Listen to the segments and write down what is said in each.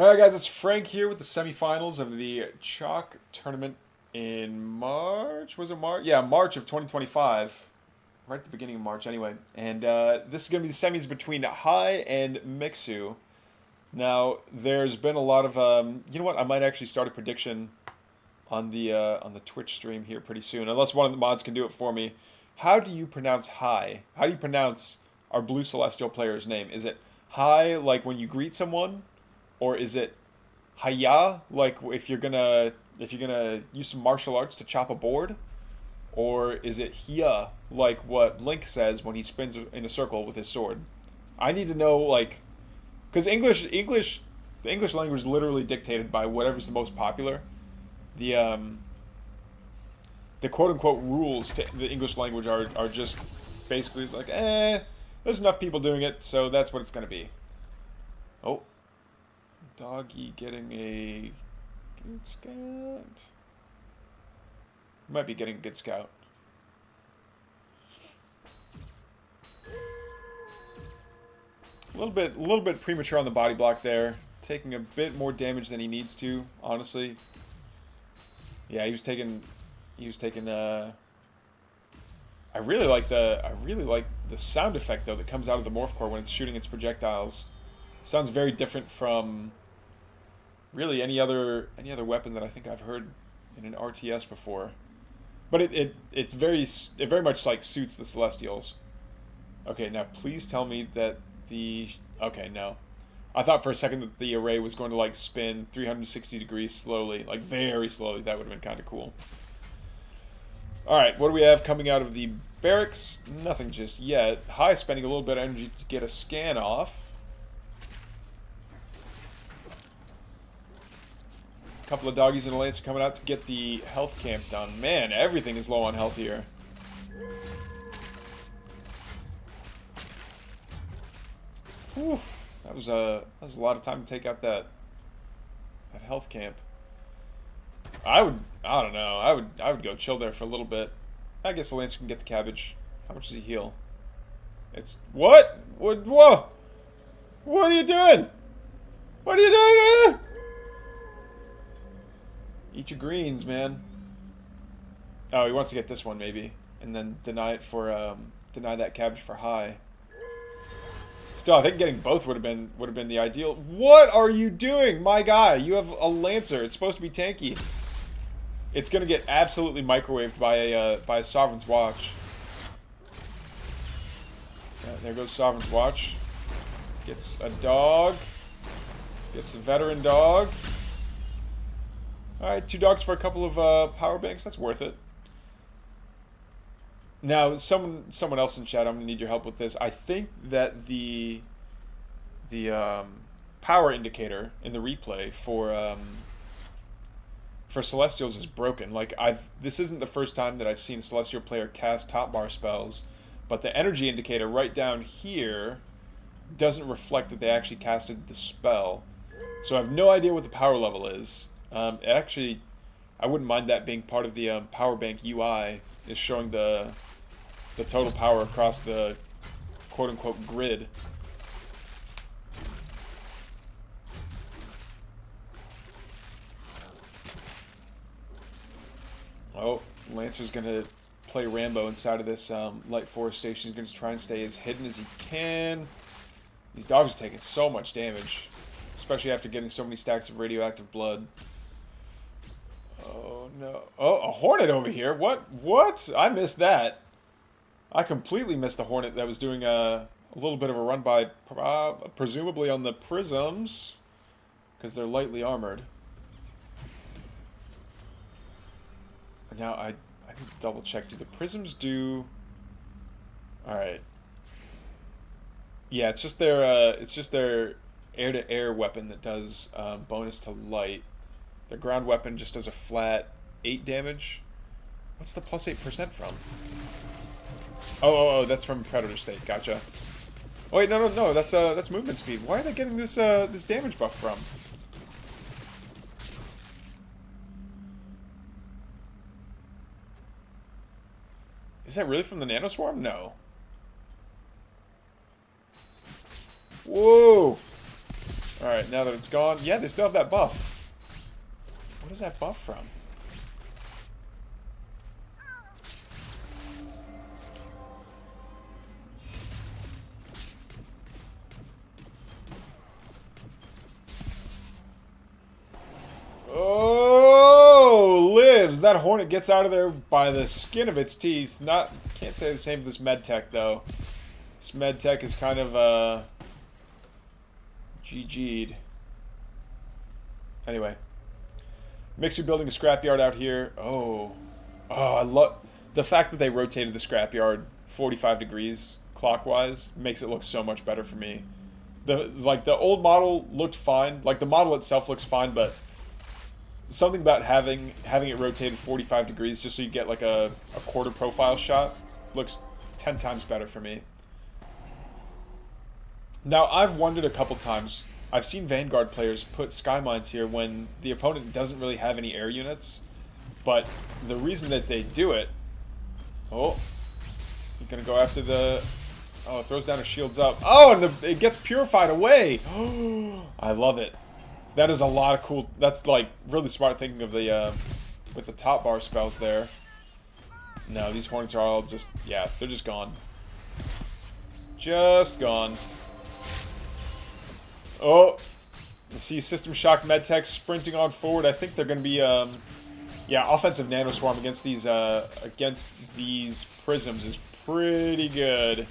Alright guys, it's Frank here with the semifinals of the CHOC tournament in March. Was it March? Yeah, March of 2025. Right at the beginning of March anyway. And this is going to be the semis between High and Mixu. Now, there's been a lot of... you know what? I might actually start a prediction on the Twitch stream here pretty soon. Unless one of the mods can do it for me. How do you pronounce High? How do you pronounce our Blue Celestial player's name? Is it High like when you greet someone? Or is it Haya, like if you're gonna use some martial arts to chop a board? Or is it Hia, like what Link says when he spins in a circle with his sword? I need to know, like, because the English language is literally dictated by whatever's the most popular. The quote unquote rules to the English language are just basically like, there's enough people doing it, so that's what it's gonna be. Oh. Doggy getting a good scout. Might be getting a good scout. A little bit premature on the body block there. Taking a bit more damage than he needs to, honestly. Yeah, he was taking I really like the sound effect though that comes out of the morph core when it's shooting its projectiles. Sounds very different from really any other weapon that I think I've heard in an RTS before. But it very much like suits the Celestials. Okay, now please tell me that okay, no. I thought for a second that the array was going to like spin 360 degrees slowly, like very slowly. That would have been kind of cool. Alright, what do we have coming out of the barracks? Nothing just yet. High spending a little bit of energy to get a scan off. Couple of doggies and a lancer coming out to get the health camp done. Man, everything is low on health here. Whew, that was a lot of time to take out that health camp. I don't know. I would go chill there for a little bit. I guess the lancer can get the cabbage. How much does he heal? It's what? Whoa! What are you doing? What are you doing, man? Eat your greens, man. Oh, he wants to get this one maybe, and then deny that cabbage for High. Still, I think getting both would have been the ideal. What are you doing, my guy? You have a lancer. It's supposed to be tanky. It's gonna get absolutely microwaved by a Sovereign's Watch. There goes Sovereign's Watch. Gets a dog. Gets the veteran dog. Alright, 2 dogs for a couple of power banks. That's worth it. Now, someone else in chat, I'm going to need your help with this. I think that the power indicator in the replay for Celestials is broken. Like, this isn't the first time that I've seen a Celestial player cast top bar spells, but the energy indicator right down here doesn't reflect that they actually casted the spell. So I have no idea what the power level is. Actually, I wouldn't mind that being part of the power bank UI, is showing the total power across the quote-unquote grid. Oh, Lancer's gonna play Rambo inside of this light forest station. He's gonna try and stay as hidden as he can. These dogs are taking so much damage, especially after getting so many stacks of radioactive blood. Oh, no. Oh, a Hornet over here. What? I missed that. I completely missed the Hornet that was doing a little bit of a run by, presumably on the prisms, because they're lightly armored. Now, I need to double check. Do the prisms do... Alright. Yeah, it's just their air-to-air weapon that does bonus to light. The ground weapon just does a flat 8 damage. What's the plus 8% from? Oh, that's from Predator State. Gotcha. Oh wait, no. That's movement speed. Why are they getting this this damage buff from? Is that really from the Nanoswarm? No. Whoa! Alright, now that it's gone. Yeah, they still have that buff. What is that buff from? Oh, lives. That Hornet gets out of there by the skin of its teeth. Can't say the same for this medtech though. This medtech is kind of GG'd. Anyway, Mixu building a scrapyard out here. Oh, I love the fact that they rotated the scrapyard 45 degrees clockwise. Makes it look so much better for me. The old model looked fine. Like the model itself looks fine, but something about having it rotated 45 degrees just so you get like a quarter profile shot looks 10 times better for me. Now, I've wondered a couple times. I've seen Vanguard players put Sky Mines here when the opponent doesn't really have any air units. But the reason that they do it... Oh, he's going to go after the... Oh, it throws down his shields up. Oh, and it gets purified away. I love it. That is a lot of cool... That's, like, really smart thinking of the, with the top bar spells there. No, these Hornets are all just... Yeah, they're just gone. Just gone. Oh! You see System Shock Medtech sprinting on forward. I think they're going to be, yeah, offensive Nano Swarm against these Prisms is pretty good.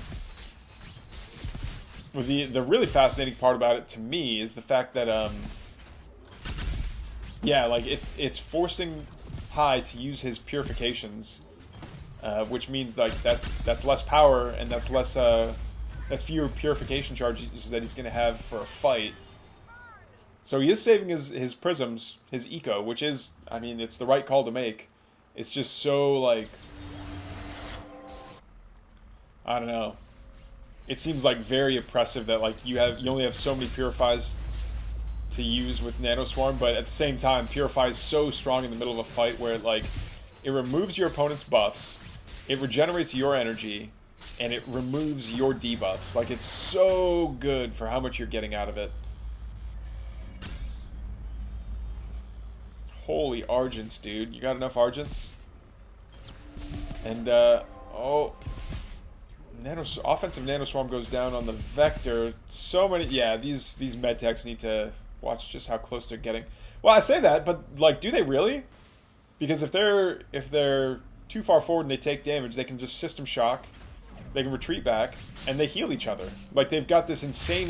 Well, the really fascinating part about it to me is the fact that, yeah, like, it's forcing High to use his purifications, which means, like, that's less power, and that's less, that's fewer purification charges that he's going to have for a fight. So he is saving his prisms, his eco, which is, I mean, it's the right call to make. It's just so, like, I don't know. It seems like very oppressive that, like, you only have so many purifies to use with Nano Swarm, but at the same time, Purify is so strong in the middle of a fight where it removes your opponent's buffs, it regenerates your energy, and it removes your debuffs. Like, it's so good for how much you're getting out of it. Holy Argents, dude. You got enough Argents? And, oh. Offensive Nano Swarm goes down on the Vector. So many... Yeah, these medtechs need to watch just how close they're getting. Well, I say that, but, like, do they really? Because if they're too far forward and they take damage, they can just System Shock. They can retreat back, and they heal each other. Like, they've got this insane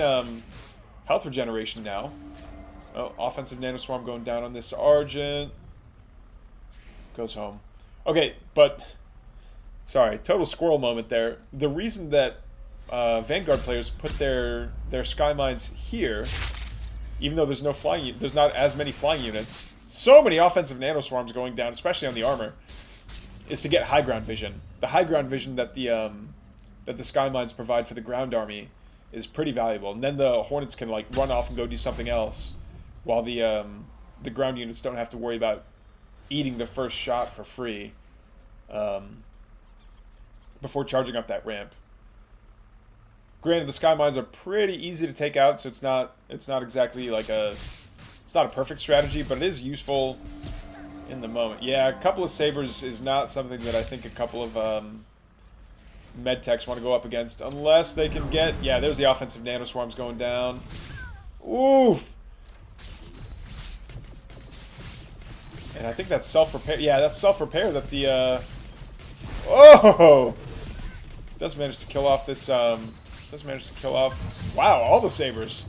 health regeneration now. Oh, offensive Nano Swarm going down on this Argent. Goes home. Okay, but... Sorry, total squirrel moment there. The reason that Vanguard players put their Sky Mines here, even though there's not as many flying units, so many offensive Nano Swarms going down, especially on the armor, is to get high ground vision. The high ground vision that the Sky Mines provide for the ground army is pretty valuable. And then the Hornets can, like, run off and go do something else, while the ground units don't have to worry about eating the first shot for free before charging up that ramp. Granted, the Sky Mines are pretty easy to take out, so it's not exactly like it's not a perfect strategy, but it is useful in the moment. Yeah, a couple of Sabers is not something that I think a couple of medtechs want to go up against, unless they can get... Yeah, there's the offensive Nano Swarms going down. Oof! And I think that's self-repair. Yeah, that's self-repair that the... Oh! Does manage to kill off this... Does manage to kill off... Wow, all the Sabers.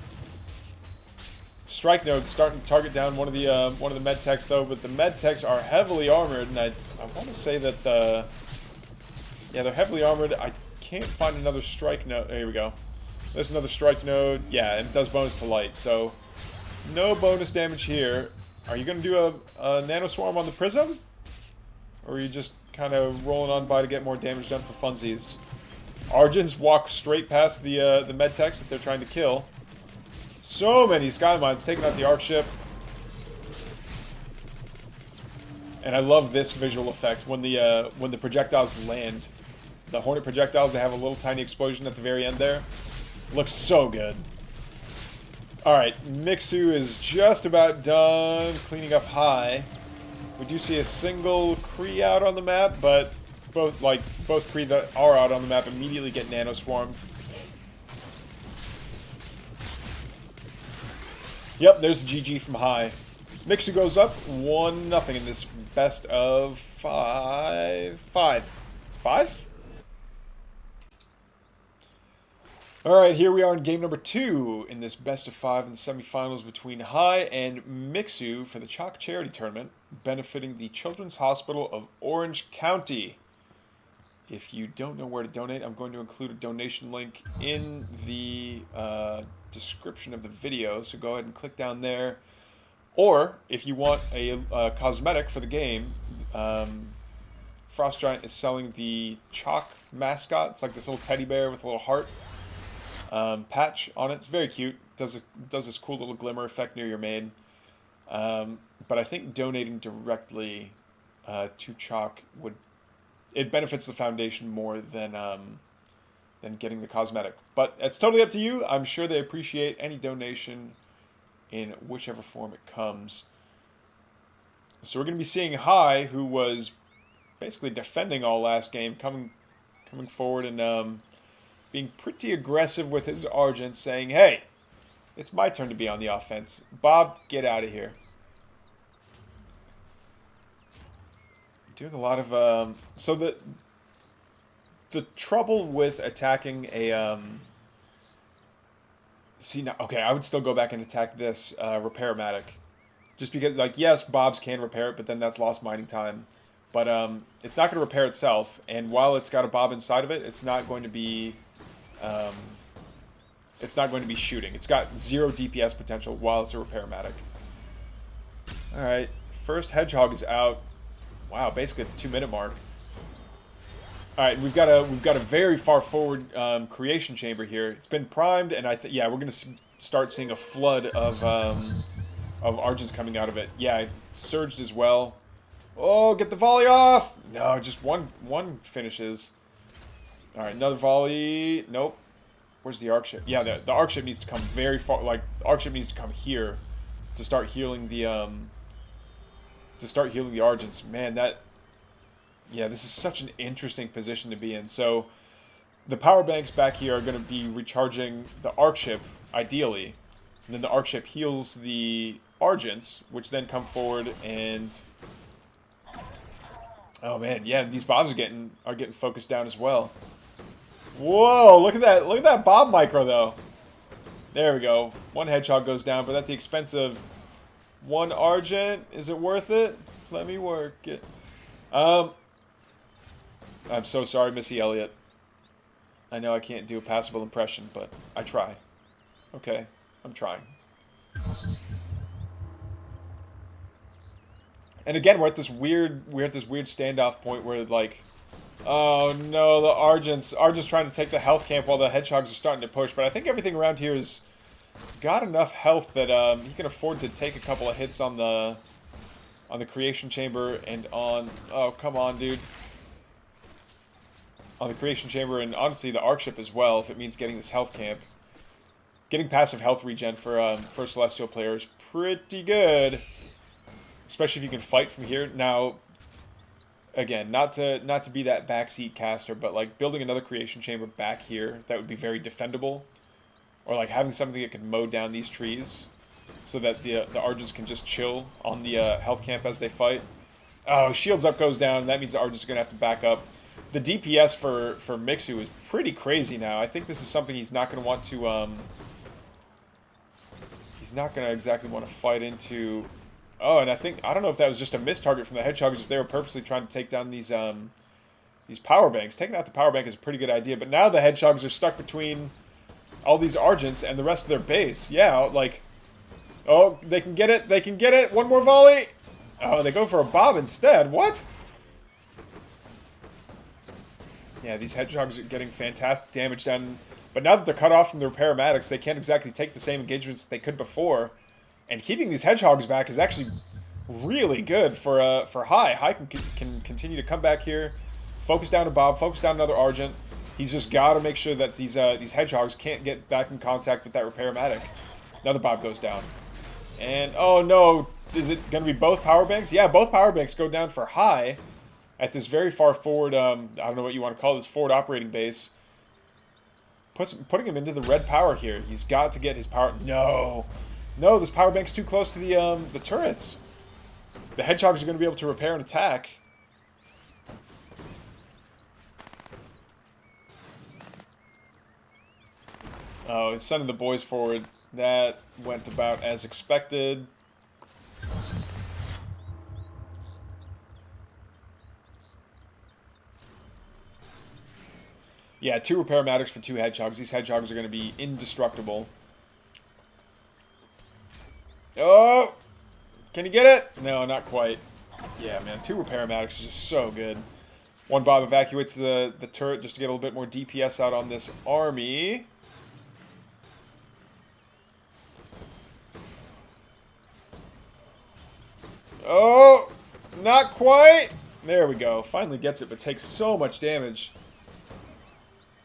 Strike Node's starting to target down one of the medtechs, though, but the medtechs are heavily armored, and I want to say that the... Yeah, they're heavily armored. I can't find another Strike Node. There we go. There's another Strike Node. Yeah, and it does bonus to light, so... No bonus damage here. Are you going to do a Nano Swarm on the Prism? Or are you just kind of rolling on by to get more damage done for funsies? Argents walk straight past the medtechs that they're trying to kill. So many Sky Mines taking out the Arc Ship. And I love this visual effect when the projectiles land. The Hornet projectiles, they have a little tiny explosion at the very end there. Looks so good. Alright, Mixu is just about done cleaning up high. We do see a single Kree out on the map, but both Kree that are out on the map immediately get nano swarmed. Yep, there's the GG from high. Mixu goes up 1-0 in this best of 5. 5? Alright, here we are in game number 2 in this best of 5 in the semifinals between High and Mixu for the CHOC charity tournament, benefiting the Children's Hospital of Orange County. If you don't know where to donate, I'm going to include a donation link in the description of the video, so go ahead and click down there. Or, if you want a cosmetic for the game, Frost Giant is selling the CHOC mascot. It's like this little teddy bear with a little heart patch on it. It's very cute. Does this cool little glimmer effect near your main. But I think donating directly to CHOC it benefits the foundation more than getting the cosmetic. But it's totally up to you. I'm sure they appreciate any donation in whichever form it comes. So we're going to be seeing High, who was basically defending all last game, coming forward and being pretty aggressive with his Argent, saying, hey, it's my turn to be on the offense. Bob, get out of here. Doing a lot of... so the trouble with attacking a... See, now, okay, I would still go back and attack this Repair-matic. Just because, like, yes, Bob's can repair it, but then that's lost mining time. But it's not going to repair itself, and while it's got a Bob inside of it, it's not going to be... it's not going to be shooting. It's got 0 DPS potential while it's a Repair-matic. Alright, first Hedgehog is out. Wow, basically at the 2-minute mark. Alright, we've got a very far forward creation chamber here. It's been primed, and yeah, we're gonna start seeing a flood of Argents coming out of it. Yeah, it surged as well. Oh, get the volley off! No, just one finishes. Alright, another volley. Nope. Where's the arc ship? Yeah, the arc ship needs to come very far. Like, the arc ship needs to come here to start healing the Argents. Man, yeah, this is such an interesting position to be in. So the power banks back here are going to be recharging the arc ship, ideally. And then the arc ship heals the Argents, which then come forward and... Oh man, yeah, these bombs are getting focused down as well. Whoa, look at that. Look at that Bob micro though. There we go. One Hedgehog goes down, but at the expense of one Argent. Is it worth it? Let me work it. I'm so sorry, Missy Elliott. I know I can't do a passable impression, but I try. Okay, I'm trying. And again, we're at this weird standoff point where, like, oh no, the Argent's trying to take the health camp while the Hedgehogs are starting to push. But I think everything around here has got enough health that he can afford to take a couple of hits on the creation chamber and on... Oh, come on, dude. On the creation chamber and honestly the arc ship as well, if it means getting this health camp. Getting passive health regen for Celestial players pretty good. Especially if you can fight from here. Now, again, not to be that backseat caster, but like building another creation chamber back here, that would be very defendable. Or like having something that can mow down these trees so that the Argents can just chill on the health camp as they fight. Oh, shields up goes down. That means the Argents are going to have to back up. The DPS for Mixu is pretty crazy now. I think this is something he's not going to want to... he's not going to exactly want to fight into... Oh, and I don't know if that was just a missed target from the Hedgehogs, if they were purposely trying to take down these power banks. Taking out the power bank is a pretty good idea, but now the Hedgehogs are stuck between all these Argents and the rest of their base. Yeah, like... Oh, they can get it! They can get it! One more volley! Oh, they go for a Bob instead. What? Yeah, these Hedgehogs are getting fantastic damage done. But now that they're cut off from their Paramedics, they can't exactly take the same engagements that they could before. And keeping these Hedgehogs back is actually really good for High. High can continue to come back here, focus down to Bob, focus down another Argent. He's just got to make sure that these Hedgehogs can't get back in contact with that Repair-matic. Another Bob goes down. And, oh no, is it going to be both power banks? Yeah, both power banks go down for high at this very far forward, I don't know what you want to call this, forward operating base. Putting him into the red power here. He's got to get his power. No. No, this power bank's too close to the turrets. The hedgehogs are going to be able to repair and attack. Oh, he's sending the boys forward. That went about as expected. Yeah, 2 repair medics for 2 hedgehogs. These hedgehogs are going to be indestructible. Oh! Can you get it? No, not quite. Yeah, man, 2 repair medics is just so good. 1 Bob evacuates the turret just to get a little bit more DPS out on this army. Oh! Not quite! There we go. Finally gets it, but takes so much damage.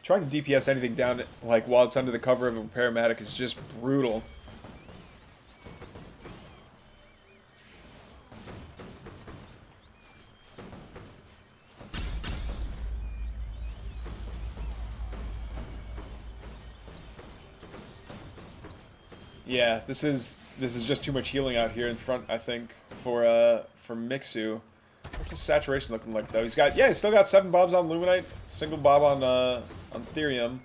Trying to DPS anything down, like, while it's under the cover of a repair medic is just brutal. Yeah, this is just too much healing out here in front, I think, for Mixu. What's his saturation looking like, though? He's still got 7 Bobs on Luminite, single Bob on Therium.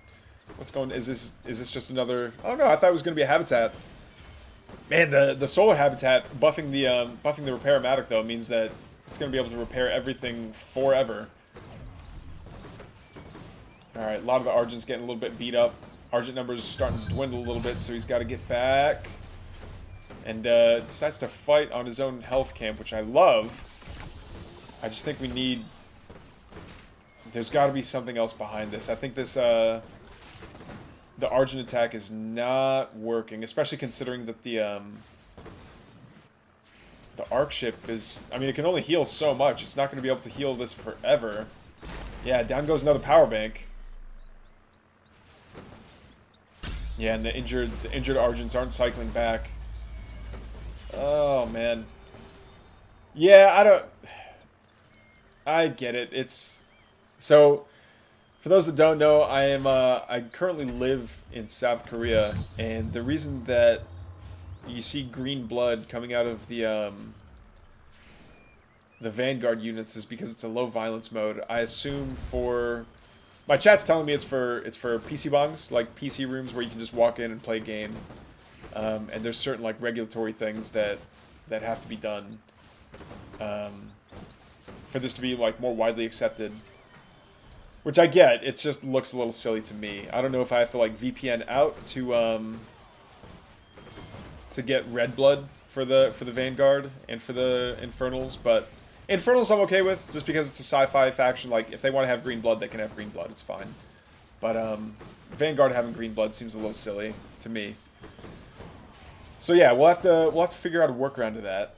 What's going? Is this just another? Oh no, I thought it was going to be a habitat. Man, the solar habitat buffing the repair-matic though means that it's going to be able to repair everything forever. All right, a lot of the Argent's getting a little bit beat up. Argent numbers are starting to dwindle a little bit, so he's got to get back. And decides to fight on his own health camp, which I love. I just think we need... There's got to be something else behind this. I think this, the Argent attack is not working, especially considering that the Arc ship is... I mean, it can only heal so much. It's not going to be able to heal this forever. Yeah, down goes another power bank. Yeah, and the injured Argents aren't cycling back. Oh, man. Yeah, I get it. It's... So, for those that don't know, I currently live in South Korea, and the reason that you see green blood coming out of the Vanguard units is because it's a low violence mode. I assume for... My chat's telling me it's for PC bongs, like PC rooms where you can just walk in and play a game. And there's certain like regulatory things that have to be done for this to be like more widely accepted. Which I get, it just looks a little silly to me. I don't know if I have to like VPN out to get red blood for the Vanguard and for the Infernals, but Infernals I'm okay with, just because it's a sci-fi faction. Like, if they want to have green blood, they can have green blood. It's fine. But Vanguard having green blood seems a little silly to me. So yeah, we'll have to figure out a workaround to that.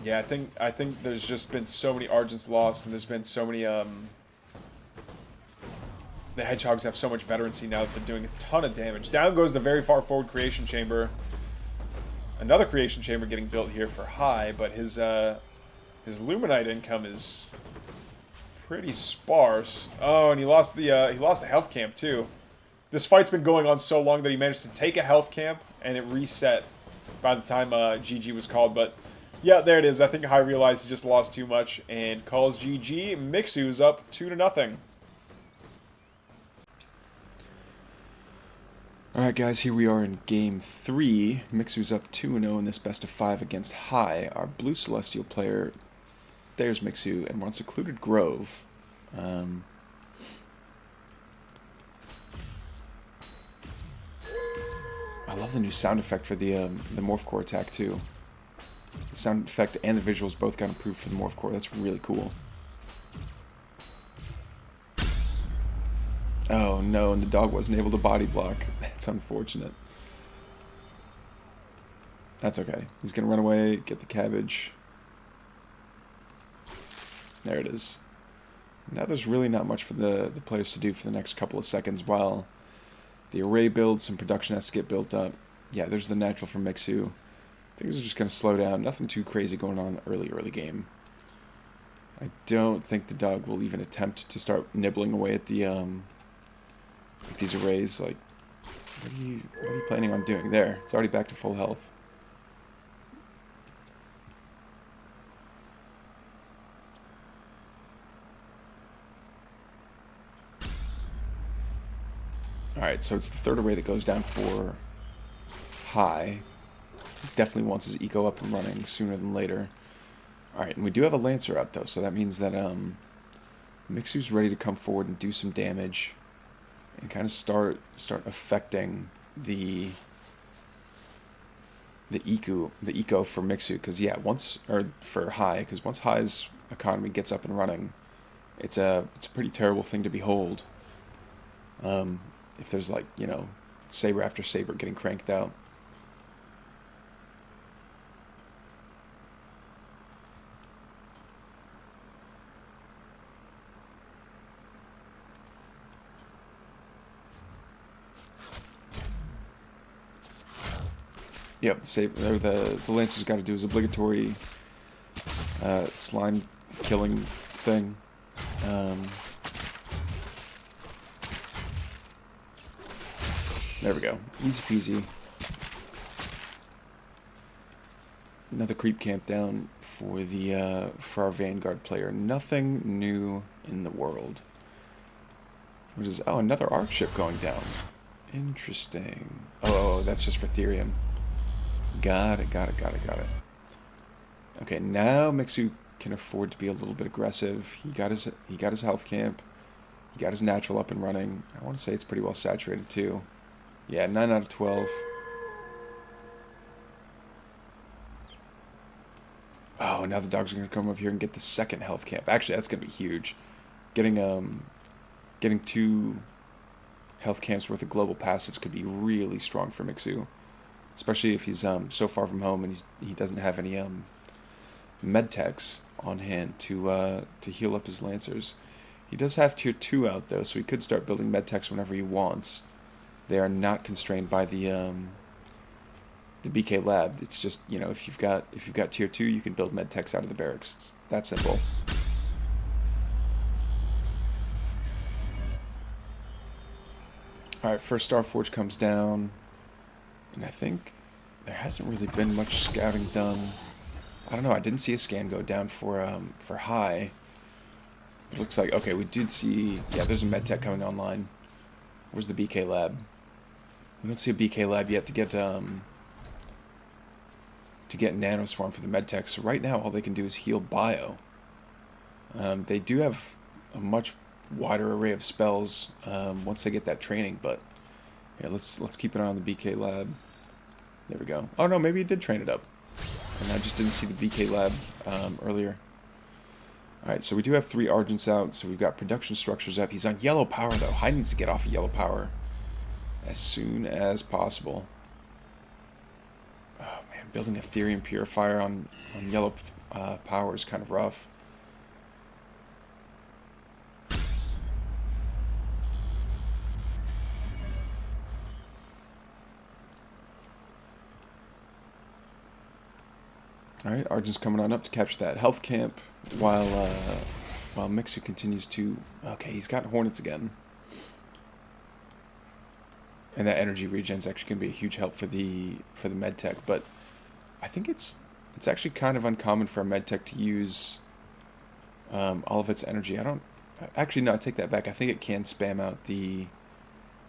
Yeah, I think there's just been so many Argents lost, and there's been so many the Hedgehogs have so much veterancy now that they're doing a ton of damage. Down goes the very far forward creation chamber. Another creation chamber getting built here for high, but his Luminite income is pretty sparse. Oh, and he lost the health camp too. This fight's been going on so long that he managed to take a health camp and it reset by the time GG was called. But yeah, there it is. I think High realized he just lost too much and calls GG. Mixu's up 2-0. Alright guys, here we are in Game 3. Mixu's up 2-0 in this best of 5 against High. Our blue Celestial player, there's Mixu, and wants Occluded Grove. I love the new sound effect for the Morph Core attack too. The sound effect and the visuals both got improved for the Morph Core. That's really cool. Oh no, and the dog wasn't able to body block. That's unfortunate. That's okay. He's gonna run away, get the cabbage. There it is. Now there's really not much for the players to do for the next couple of seconds while the array builds, some production has to get built up. Yeah, there's the natural from Mixu. Things are just going to slow down. Nothing too crazy going on in the early game. I don't think the dog will even attempt to start nibbling away at the at these arrays. Like, what are you planning on doing there? It's already back to full health. Alright, so it's the third array that goes down for high. Definitely wants his eco up and running sooner than later. Alright, and we do have a Lancer out though, so that means that Mixu's ready to come forward and do some damage and kind of start affecting the eco for Mixu, because yeah, for high, because once high's economy gets up and running, it's a pretty terrible thing to behold. If there's, like, you know, saber after saber getting cranked out. Yep, the Lancer's got to do his obligatory slime killing thing. There we go. Easy peasy. Another creep camp down for our Vanguard player. Nothing new in the world. Which is, oh, another arc ship going down. Interesting. Oh, that's just for Therium. Got it. Okay, now Mixu can afford to be a little bit aggressive. He got his health camp. He got his natural up and running. I want to say it's pretty well saturated too. Yeah, 9 out of 12. Oh, now the dogs are going to come over here and get the second health camp. Actually, that's going to be huge. Getting 2 health camps worth of global passives could be really strong for Mixu. Especially if he's so far from home and he doesn't have any medtechs on hand to heal up his Lancers. He does have tier 2 out though, so he could start building medtechs whenever he wants. They are not constrained by the BK lab. It's just, you know, if you've got tier 2, you can build medtechs out of the barracks. It's that simple. All right, first Starforge comes down, and I think there hasn't really been much scouting done. I don't know. I didn't see a scan go down for high. It looks like, okay, we did see. Yeah, there's a medtech coming online. Where's the BK lab? We don't see a BK lab yet to get Nanoswarm for the medtech. So right now, all they can do is heal bio. They do have a much wider array of spells once they get that training, but yeah, let's keep an eye on the BK lab. There we go. Oh no, maybe he did train it up, and I just didn't see the BK lab earlier. Alright, so we do have 3 Argents out, so we've got production structures up. He's on yellow power though. High needs to get off of yellow power as soon as possible. Oh man, building a Therium Purifier on yellow power is kind of rough. Alright, Argent's coming on up to capture that health camp while Mixu continues to... Okay, he's got Hornets again. And that energy regen's actually going to be a huge help for the medtech, but I think it's actually kind of uncommon for a medtech to use all of its energy. Actually, no, I take that back. I think it can spam out the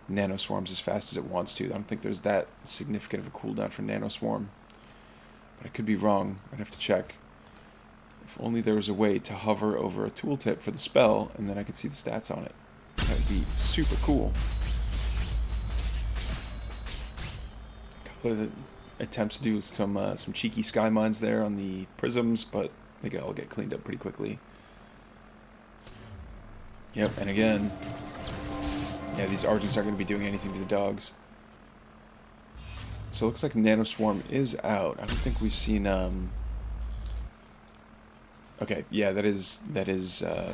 nanoswarms as fast as it wants to. I don't think there's that significant of a cooldown for nanoswarm. But I could be wrong. I'd have to check. If only there was a way to hover over a tooltip for the spell, and then I could see the stats on it. That would be super cool. A couple of attempts to do some cheeky sky mines there on the prisms, but they all get cleaned up pretty quickly. Yep, and again, yeah, these Argents aren't going to be doing anything to the dogs. So it looks like Nanoswarm is out. I don't think we've seen Okay, yeah, that is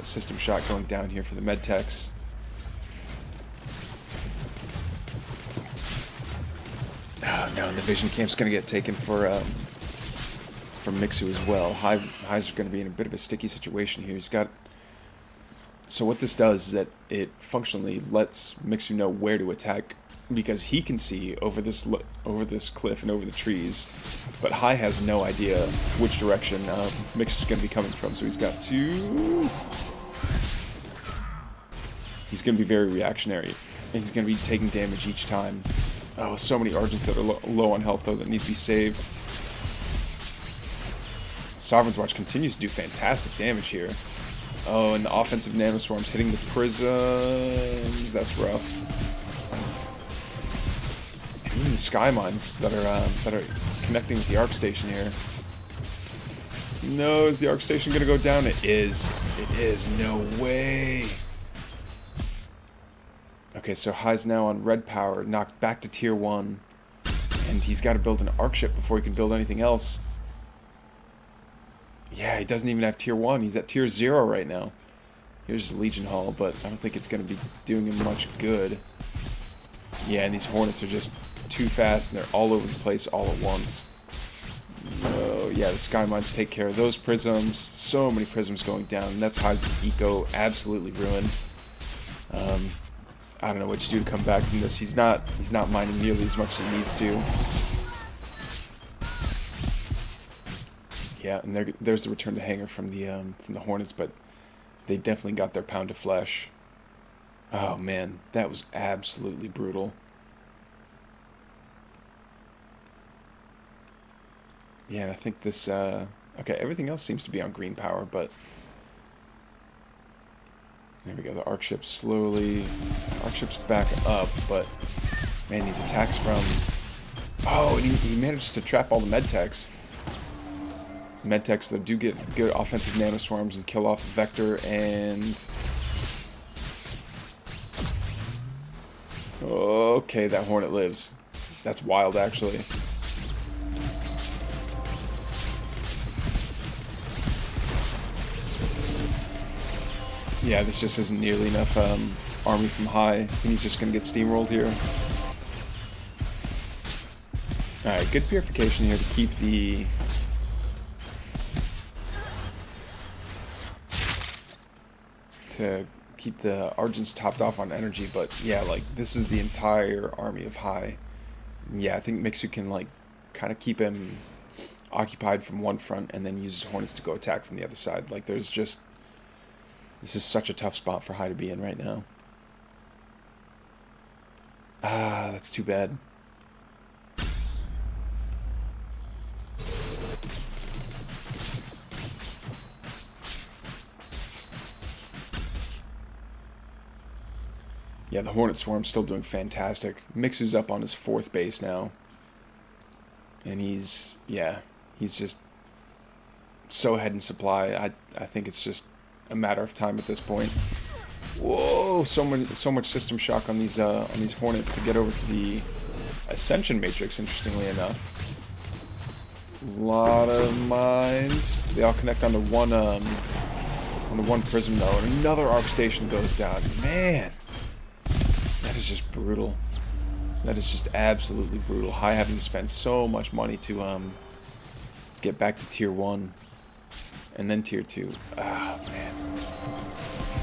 System Shock going down here for the medtechs. Oh no, and the Vision Camp's gonna get taken for Mixu as well. High's gonna be in a bit of a sticky situation here. He's got. So what this does is that it functionally lets Mixu know where to attack, because he can see over this cliff and over the trees, but High has no idea which direction Mixu's going to be coming from. So he's got to. He's going to be very reactionary, and he's going to be taking damage each time. Oh, so many Argents that are low on health though that need to be saved. Sovereign's Watch continues to do fantastic damage here. Oh, and the offensive nanoswarms hitting the prisms. That's rough. And even the sky mines that are connecting with the arc station here. No, is the arc station gonna go down? It is. It is. No way. Okay, so High's now on red power, knocked back to tier 1, and he's got to build an arc ship before he can build anything else. Yeah, he doesn't even have tier 1. He's at tier 0 right now. Here's his Legion Hall, but I don't think it's going to be doing him much good. Yeah, and these Hornets are just too fast, and they're all over the place all at once. Oh, yeah, the Sky Mines take care of those Prisms. So many Prisms going down, and that's High's eco absolutely ruined. I don't know what you do to come back from this. He's not mining nearly as much as he needs to. Yeah, and there's the return to hangar from the Hornets, but they definitely got their pound of flesh. Oh man, that was absolutely brutal. Yeah, and I think this. Okay, everything else seems to be on green power, but there we go. The arc ship's slowly. Arc ship's back up, but man, these attacks from. Oh, and he managed to trap all the medtechs. Medtechs that do get good offensive nanoswarms and kill off Vector and... Okay, that Hornet lives. That's wild, actually. Yeah, this just isn't nearly enough army from High, and he's just going to get steamrolled here. Alright, good purification here to keep the... Argents topped off on energy, but yeah, like, this is the entire army of High. Yeah, I think Mixu can, like, kind of keep him occupied from one front and then use his Hornets to go attack from the other side. Like, there's just... This is such a tough spot for High to be in right now. Ah, that's too bad. Yeah, the Hornet Swarm's still doing fantastic. Mixu's up on his 4th base now. And he's just so ahead in supply. I think it's just a matter of time at this point. Whoa, so much system shock on these Hornets to get over to the Ascension Matrix, interestingly enough. A lot of mines. They all connect onto one prism though, and another arc station goes down. Man! That is just brutal. That is just absolutely brutal. High having to spend so much money to get back to tier 1 and then tier 2. Ah, man.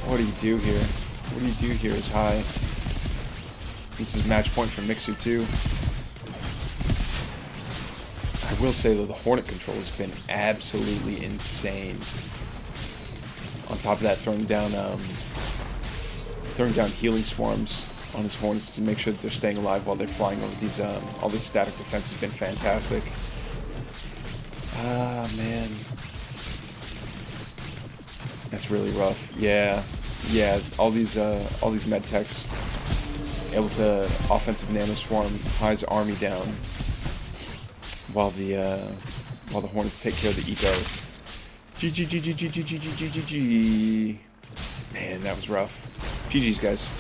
What do you do here? What do you do here is High. This is match point for Mixu too. I will say though, the Hornet control has been absolutely insane. On top of that, throwing down healing swarms on his Hornets to make sure that they're staying alive while they're flying over these, all this static defense has been fantastic. Ah, man. That's really rough. Yeah, all these medtechs able to offensive nanoswarm High's army down while the Hornets take care of the eco. GG. Man, that was rough. GG's, guys.